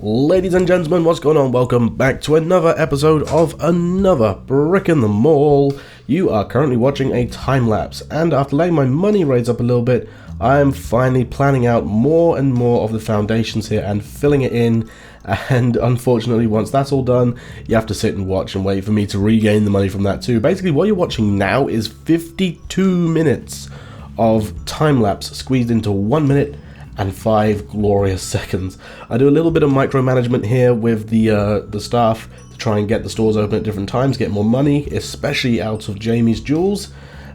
Ladies and gentlemen, what's going on? Welcome back to another episode of another Brick in the Mall. You are currently watching a time lapse, and after letting my money raise up a little bit, I am finally planning out more and more of the foundations here and filling it in. And unfortunately, once that's all done, you have to sit and watch and wait for me to regain the money from that too. Basically, what you're watching now is 52 minutes of time lapse squeezed into 1 minute and 5 glorious seconds. I do a little bit of micromanagement here with the staff to try and get the stores open at different times, get more money, especially out of Jamie's jewels.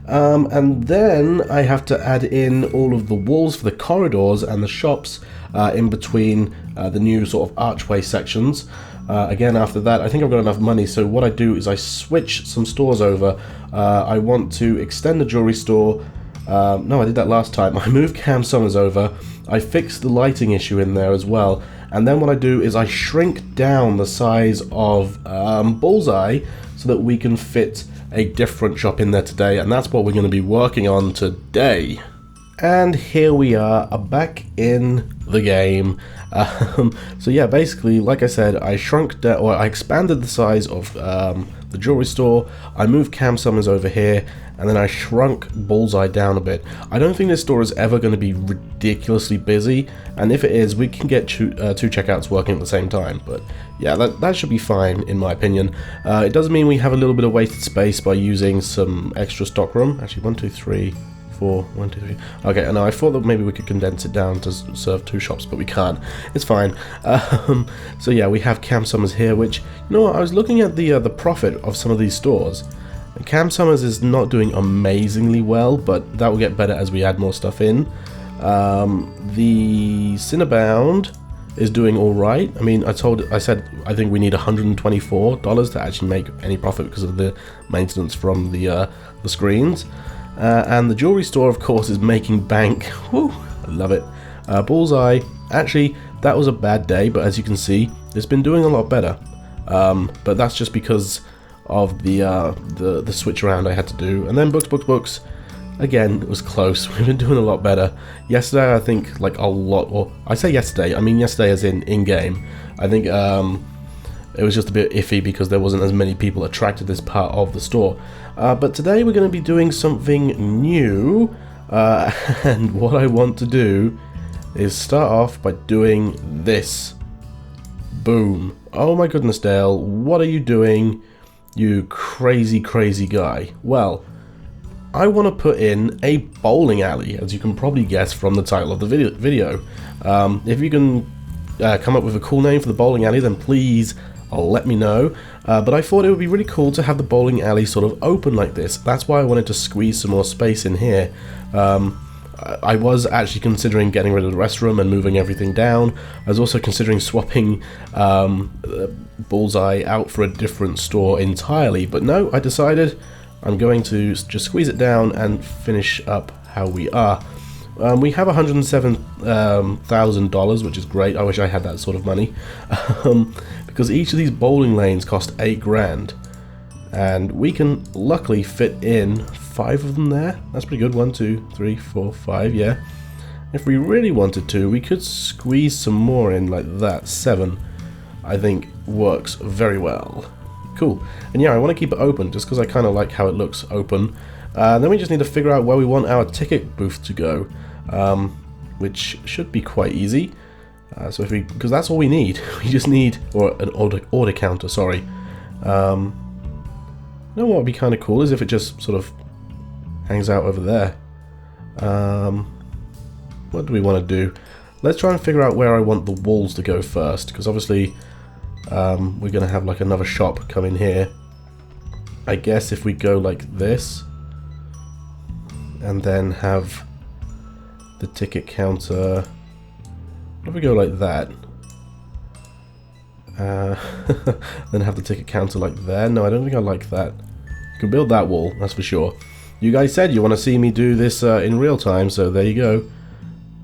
And then I have to add in all of the walls for the corridors and the shops in between the new sort of archway sections. Again, after that, I think I've got enough money, so what I do is I switch some stores over. I want to extend the jewelry store. No, I did that last time. I moved Cam Summers over. I fixed the lighting issue in there as well. And then what I do is I shrink down the size of Bullseye so that we can fit a different shop in there today. And that's what we're going to be working on today. And here we are back in the game. So yeah, basically, like I said, I shrunk down, or I expanded the size of the jewelry store. I moved Cam Summers over here, and then I shrunk Bullseye down a bit. I don't think this store is ever going to be ridiculously busy, and if it is, we can get two checkouts working at the same time. But yeah, that should be fine in my opinion. It does mean we have a little bit of wasted space by using some extra stock room. Actually, 1, 2, 3. 4, 1, 2, 3. Okay, and I thought that maybe we could condense it down to serve 2 shops, but we can't. It's fine. So yeah, we have Cam Summers here, which, you know what, I was looking at the profit of some of these stores. And Cam Summers is not doing amazingly well, but that will get better as we add more stuff in. The Cinnabound is doing all right. I mean, I said I think we need $124 to actually make any profit because of the maintenance from the screens. And the jewelry store, of course, is making bank. Woo, I love it. Bullseye, actually, that was a bad day, but as you can see, it's been doing a lot better. But that's just because of the switch around I had to do. And then books. Again, it was close. We've been doing a lot better. Yesterday, I think, like a lot, or I say yesterday, I mean yesterday as in-game. I think it was just a bit iffy because there wasn't as many people attracted to this part of the store. But today we're going to be doing something new, and what I want to do is start off by doing this. Boom. Oh my goodness, Dale, what are you doing, you crazy guy? Well, I want to put in a bowling alley, as you can probably guess from the title of the video. If you can come up with a cool name for the bowling alley, then please let me know. But I thought it would be really cool to have the bowling alley sort of open like this. That's why I wanted to squeeze some more space in here. I was actually considering getting rid of the restroom and moving everything down. I was also considering swapping Bullseye out for a different store entirely. But no, I decided I'm going to just squeeze it down and finish up how we are. We have $107,000, which is great. I wish I had that sort of money. Because each of these bowling lanes cost $8 grand. And we can luckily fit in 5 of them there. That's pretty good. 1, 2, 3, 4, 5, yeah. If we really wanted to, we could squeeze some more in like that. 7, I think, works very well. Cool. And yeah, I want to keep it open just because I kind of like how it looks open. Then we just need to figure out where we want our ticket booth to go. Which should be quite easy. So if because that's all we need. We just need, or an order counter, sorry. You know what would be kind of cool is if it just sort of hangs out over there. What do we want to do? Let's try and figure out where I want the walls to go first, because obviously we're going to have like another shop come in here. I guess if we go like this, and then have the ticket counter. If we go like that, then have the ticket counter like there. No, I don't think I like that. You can build that wall, that's for sure. You guys said you want to see me do this in real time, so there you go.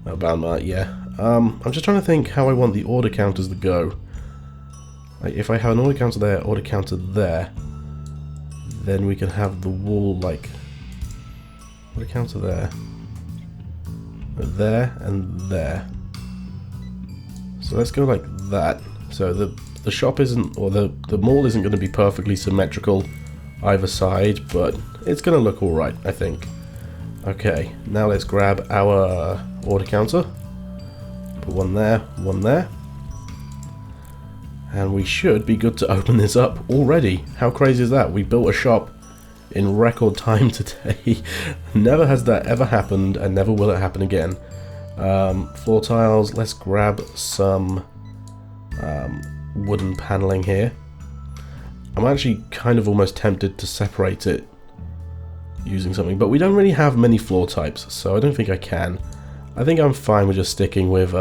About yeah. I'm just trying to think how I want the order counters to go. Like if I have an order counter there, order counter there, then we can have the wall like order counter there, and there. So let's go like that. So the shop isn't, or the mall isn't going to be perfectly symmetrical either side, but it's going to look alright, I think. Okay, now let's grab our order counter. Put one there, and we should be good to open this up already. How crazy is that? We built a shop in record time today. Never has that ever happened, and never will it happen again. Floor tiles, let's grab some wooden paneling here. I'm actually kind of almost tempted to separate it using something, but we don't really have many floor types, so I don't think I can. I think I'm fine with just sticking with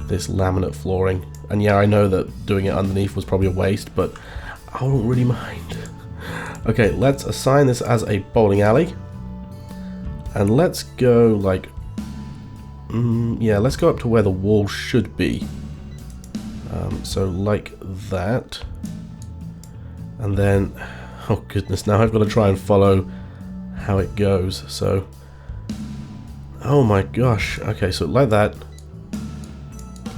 this laminate flooring. And yeah, I know that doing it underneath was probably a waste, but I don't really mind. Okay, let's assign this as a bowling alley. And let's go like... yeah, let's go up to where the wall should be. So like that. And then... oh goodness, now I've got to try and follow how it goes. So... oh my gosh. Okay, so like that.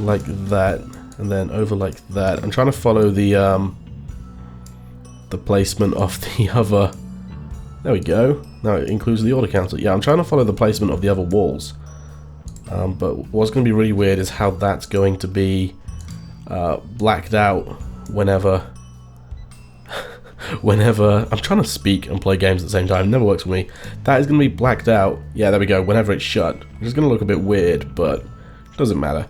Like that. And then over like that. I'm trying to follow the placement of the other... there we go. Now it includes the order counter. Yeah, I'm trying to follow the placement of the other walls. But what's going to be really weird is how that's going to be blacked out whenever... whenever... I'm trying to speak and play games at the same time. It never works for me. That is going to be blacked out. Yeah, there we go. Whenever it's shut. It's going to look a bit weird, but it doesn't matter.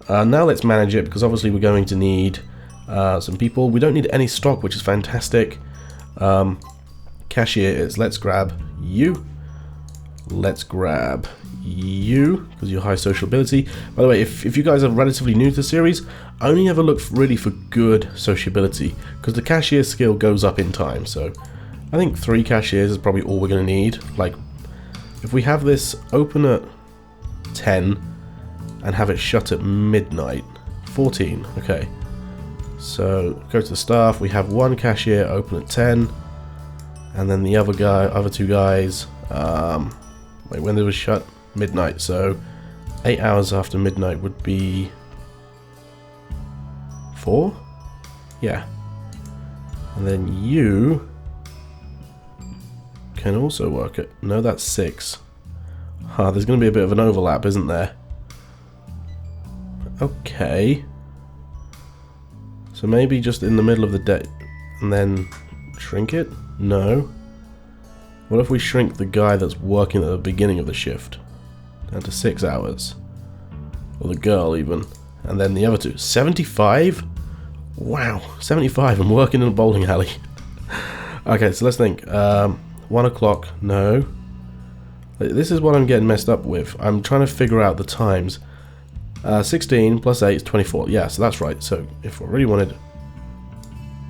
Now let's manage it, because obviously we're going to need some people. We don't need any stock, which is fantastic. Cashiers, let's grab you. Let's grab you, because you're high social ability. By the way, if you guys are relatively new to the series, only ever look really for good sociability, because the cashier skill goes up in time. So I think 3 cashiers is probably all we're going to need. Like, if we have this open at 10 and have it shut at midnight, 14, okay. So go to the staff, we have 1 cashier open at 10, and then the other 2 guys, wait, when it was shut? Midnight, so 8 hours after midnight would be 4? Yeah. And then you can also work it. No, that's 6. There's going to be a bit of an overlap, isn't there? Okay. So maybe just in the middle of the day and then shrink it? No. What if we shrink the guy that's working at the beginning of the shift down to 6 hours? Or the girl even. And then the other 2. 75? Wow, 75 and working in a bowling alley. Okay, so let's think. 1 o'clock, no. This is what I'm getting messed up with. I'm trying to figure out the times. 16 plus 8 is 24. Yeah, so that's right. So if I really wanted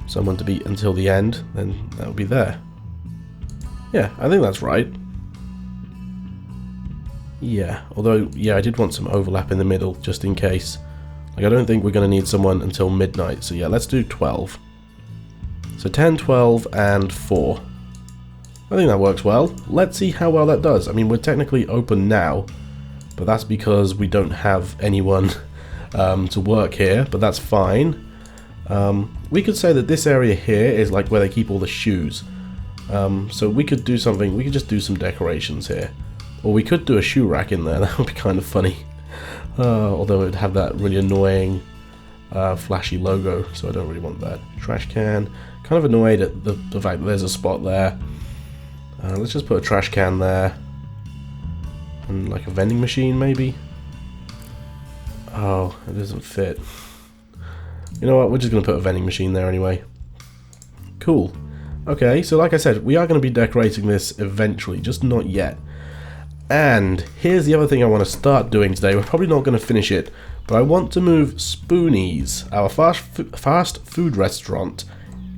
someone to be until the end, then that would be there. Yeah, I think that's right. Yeah, although, yeah, I did want some overlap in the middle, just in case. Like, I don't think we're going to need someone until midnight, so yeah, let's do 12. So 10, 12, and 4. I think that works well. Let's see how well that does. I mean, we're technically open now, but that's because we don't have anyone to work here, but that's fine. We could say that this area here is like where they keep all the shoes. So we could do something, we could just do some decorations here. Or we could do a shoe rack in there, that would be kind of funny. Although it would have that really annoying flashy logo, so I don't really want that. Trash can, kind of annoyed at the fact that there's a spot there. Let's just put a trash can there. And like a vending machine maybe? Oh, it doesn't fit. You know what, we're just going to put a vending machine there anyway. Cool. Okay, so like I said, we are going to be decorating this eventually, just not yet. And here's the other thing I want to start doing today. We're probably not going to finish it, but I want to move Spoony's, our fast food restaurant,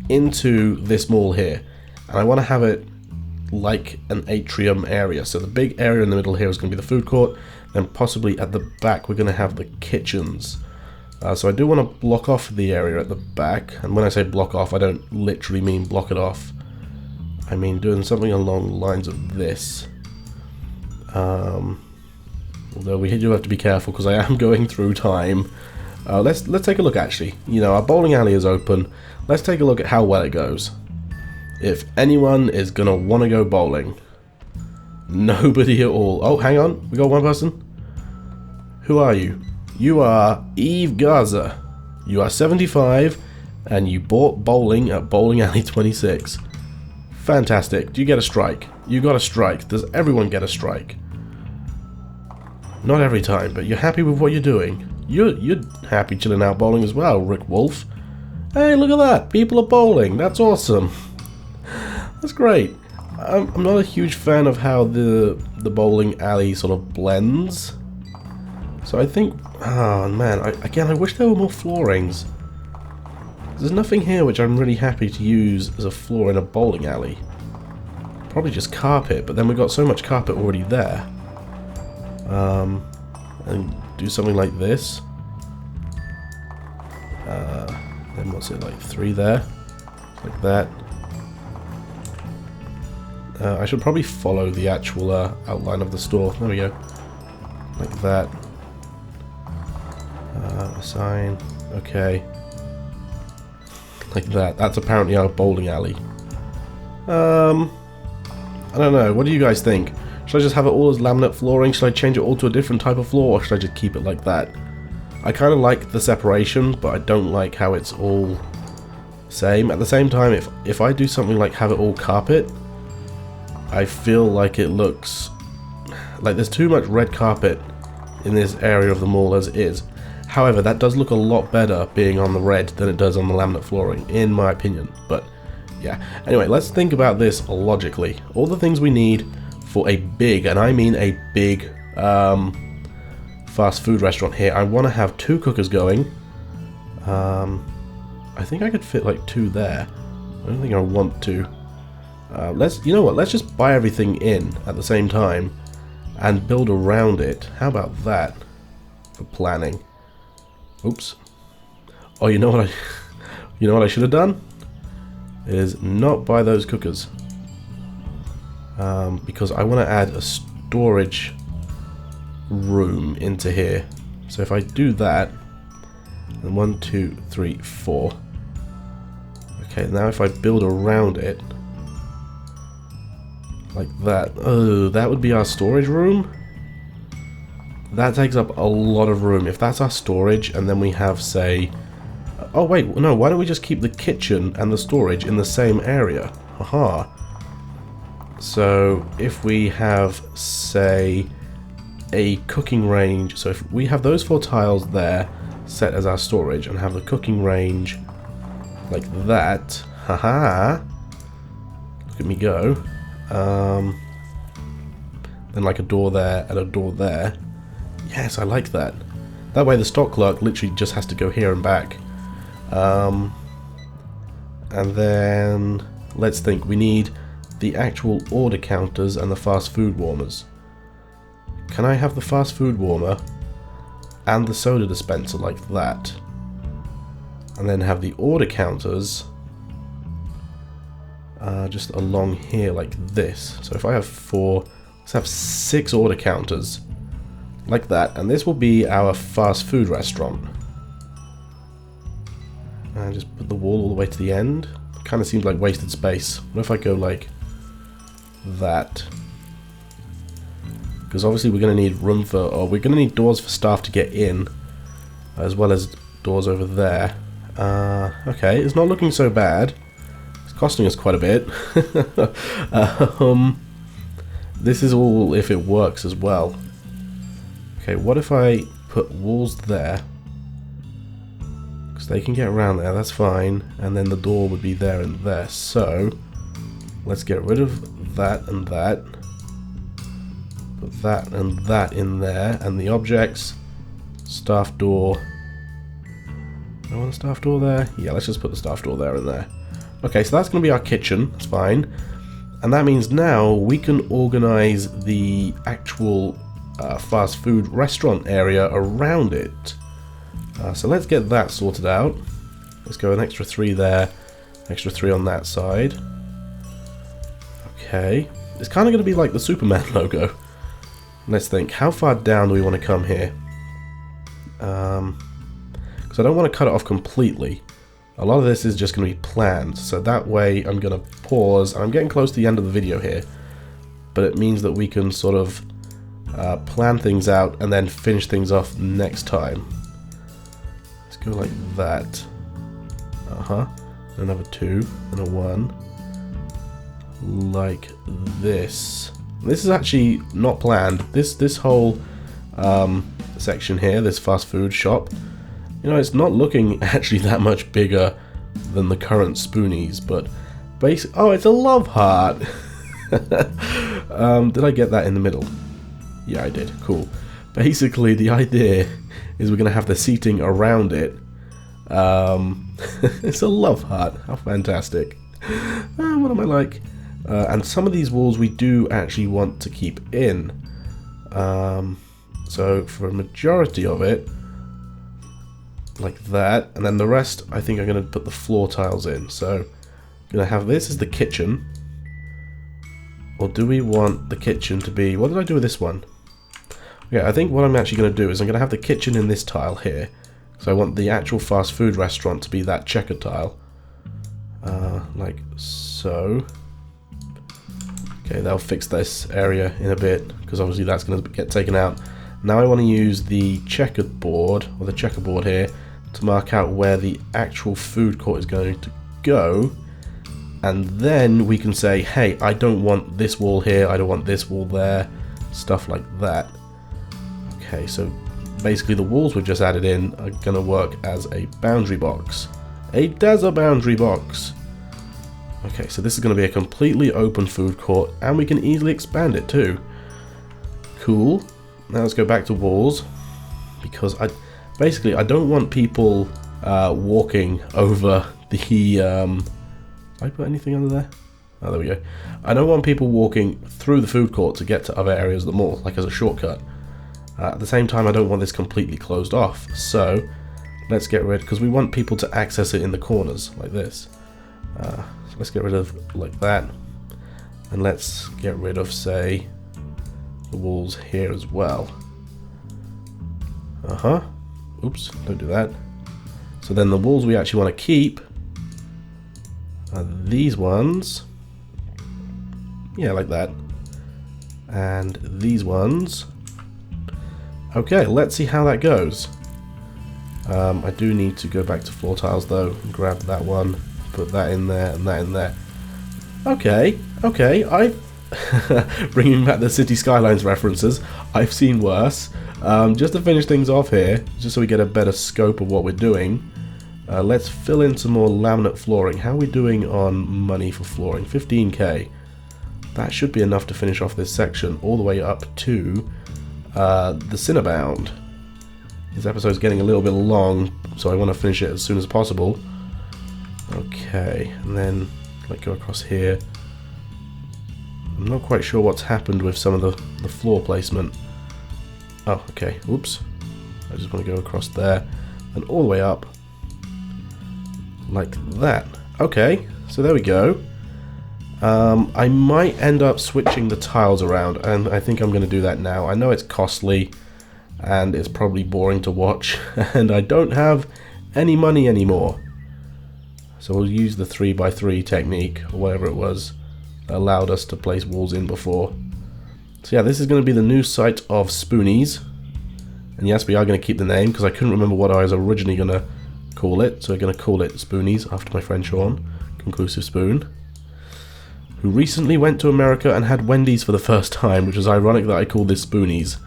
into this mall here. And I want to have it like an atrium area. So the big area in the middle here is going to be the food court, and possibly at the back we're going to have the kitchens. So I do want to block off the area at the back, and when I say block off, I don't literally mean block it off. I mean doing something along the lines of this. Although we do have to be careful because I am going through time. Let's take a look actually. You know, our bowling alley is open. Let's take a look at how well it goes. If anyone is going to want to go bowling. Nobody at all. Oh, hang on. We got one person. Who are you? You are Eve Garza. You are 75 and you bought bowling at Bowling Alley 26. Fantastic. Do you get a strike? You got a strike. Does everyone get a strike? Not every time, but you're happy with what you're doing. You're happy chilling out bowling as well, Rick Wolf. Hey, look at that. People are bowling. That's awesome. That's great. I'm not a huge fan of how the bowling alley sort of blends. So I think... Oh, man. Again, I wish there were more floorings. There's nothing here which I'm really happy to use as a floor in a bowling alley. Probably just carpet, but then we've got so much carpet already there. And do something like this. Then what's it, like 3 there? Like that. I should probably follow the actual outline of the store. There we go. Like that. Assign. Okay. Like that. That's apparently our bowling alley. I don't know. What do you guys think? Should I just have it all as laminate flooring? Should I change it all to a different type of floor? Or should I just keep it like that? I kind of like the separation, but I don't like how it's all same. At the same time, if I do something like have it all carpet, I feel like it looks like there's too much red carpet in this area of the mall as it is. However, that does look a lot better being on the red than it does on the laminate flooring, in my opinion. But yeah, anyway, let's think about this logically. All the things we need for a big, and I mean a big, fast food restaurant here. I want to have 2 cookers going. I think I could fit like 2 there. I don't think I want to. You know what? Let's just buy everything in at the same time and build around it. How about that for planning? Oops. Oh, you know what I should have done is not buy those cookers. Because I want to add a storage room into here. So if I do that, then 1, 2, 3, 4. Okay, now if I build around it like that, oh, that would be our storage room. That takes up a lot of room. If that's our storage, and then we have, say, oh wait, no, why don't we just keep the kitchen and the storage in the same area? Haha. So if we have, say, a cooking range, so if we have those 4 tiles there set as our storage and have the cooking range like that, haha, look at me go, then like a door there and a door there. Yes, I like that. That way the stock clerk literally just has to go here and back. And then let's think, we need the actual order counters and the fast food warmers. Can I have the fast food warmer and the soda dispenser like that? And then have the order counters just along here like this. So if I have 4, let's have 6 order counters like that, and this will be our fast food restaurant. And just put the wall all the way to the end. Kind of seems like wasted space. What if I go like that? Because obviously we're going to need room for, or we're going to need doors for staff to get in, as well as doors over there. Okay, it's not looking so bad. It's costing us quite a bit. This is all if it works as well. Okay, what if I put walls there? Because they can get around there, that's fine. And then the door would be there and there. So, let's get rid of that and that. Put that and that in there. And the objects, staff door. Do I want a staff door there? Yeah, let's just put the staff door there and there. Okay, so that's going to be our kitchen, that's fine. And that means now we can organize the actual fast food restaurant area around it. So let's get that sorted out. Let's go an extra 3 there, extra 3 on that side. Okay, it's kind of going to be like the Superman logo. Let's think. How far down do we want to come here? Because I don't want to cut it off completely. A lot of this is just going to be planned, so that way I'm going to pause. I'm getting close to the end of the video here, but it means that we can sort of plan things out and then finish things off next time. Let's go like that. Another 2 and a 1. Like this. This is actually not planned. This whole section here, this fast food shop, you know, it's not looking actually that much bigger than the current Spoonies, but oh, it's a love heart. Did I get that in the middle? Yeah, I did. Cool. Basically, the idea is we're going to have the seating around it. It's a love heart. How fantastic. What am I like? And some of these walls we do actually want to keep in. So for a majority of it, like that, and then the rest I think I'm going to put the floor tiles in. So I'm going to have this as the kitchen. Or do we want the kitchen to be... What did I do with this one? Yeah, I think what I'm actually going to do is I'm going to have the kitchen in this tile here. So I want the actual fast food restaurant to be that checkered tile. Like so. Okay, that'll fix this area in a bit, because obviously that's going to get taken out. Now I want to use the checkered board, or the checkerboard here, to mark out where the actual food court is going to go. And then we can say, hey, I don't want this wall here, I don't want this wall there, stuff like that. Okay, so basically the walls we've just added in are going to work as a boundary box. A desert boundary box. Okay, so this is going to be a completely open food court, and we can easily expand it too. Cool. Now let's go back to walls, because I don't want people walking over the... Did I put anything under there? Oh, there we go. I don't want people walking through the food court to get to other areas of the mall, like as a shortcut. At the same time, I don't want this completely closed off, so let's get rid, because we want people to access it in the corners, like this. So let's get rid of like that, and let's get rid of, say, the walls here as well. Oops, don't do that. So then the walls we actually want to keep are these ones. Yeah, like that. And these ones. Okay, let's see how that goes. I do need to go back to floor tiles though, and grab that one, put that in there, and that in there. Okay, bringing back the City Skylines references, I've seen worse. Just to finish things off here, just so we get a better scope of what we're doing, let's fill in some more laminate flooring. How are we doing on money for flooring? 15k. That should be enough to finish off this section all the way up to the Cinnabound. This episode's getting a little bit long, so I want to finish it as soon as possible. Okay, and then like go across here. I'm not quite sure what's happened with some of the floor placement. Oh, okay, oops. I just want to go across there and all the way up like that. Okay, so there we go. I might end up switching the tiles around, and I think I'm going to do that now. I know it's costly and it's probably boring to watch, and I don't have any money anymore. So we'll use the 3x3 technique, or whatever it was that allowed us to place walls in before. So yeah, this is going to be the new site of Spoonies. And yes, we are going to keep the name, because I couldn't remember what I was originally going to call it. So we're going to call it Spoonies, after my friend Sean, Conclusive Spoon, who recently went to America and had Wendy's for the first time, which is ironic that I called this Spoonies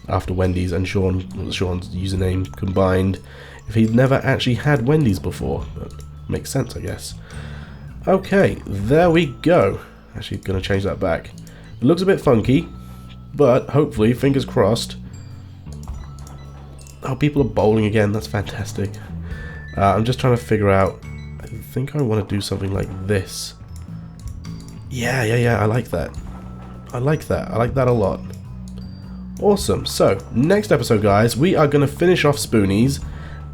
after Wendy's and Sean's username combined, if he'd never actually had Wendy's before. But makes sense, I guess. Okay, there we go. Actually going to change that back. It looks a bit funky, but hopefully, fingers crossed. Oh, people are bowling again. That's fantastic. I'm just trying to figure out. I think I want to do something like this. Yeah, I like that. I like that a lot. Awesome. So, next episode, guys, we are going to finish off Spoonies,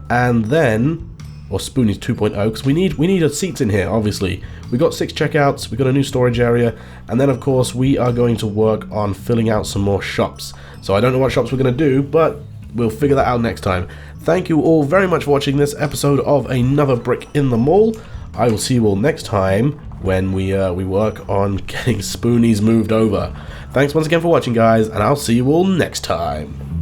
and then or Spoony's 2.0, because we need seats in here. Obviously, we got 6 checkouts, we got a new storage area, and then of course we are going to work on filling out some more shops. So I don't know what shops we're going to do, but we'll figure that out next time. Thank you all very much for watching this episode of Another Brick in the Mall. I will see you all next time when we work on getting Spoonies moved over. Thanks once again for watching, guys, and I'll see you all next time.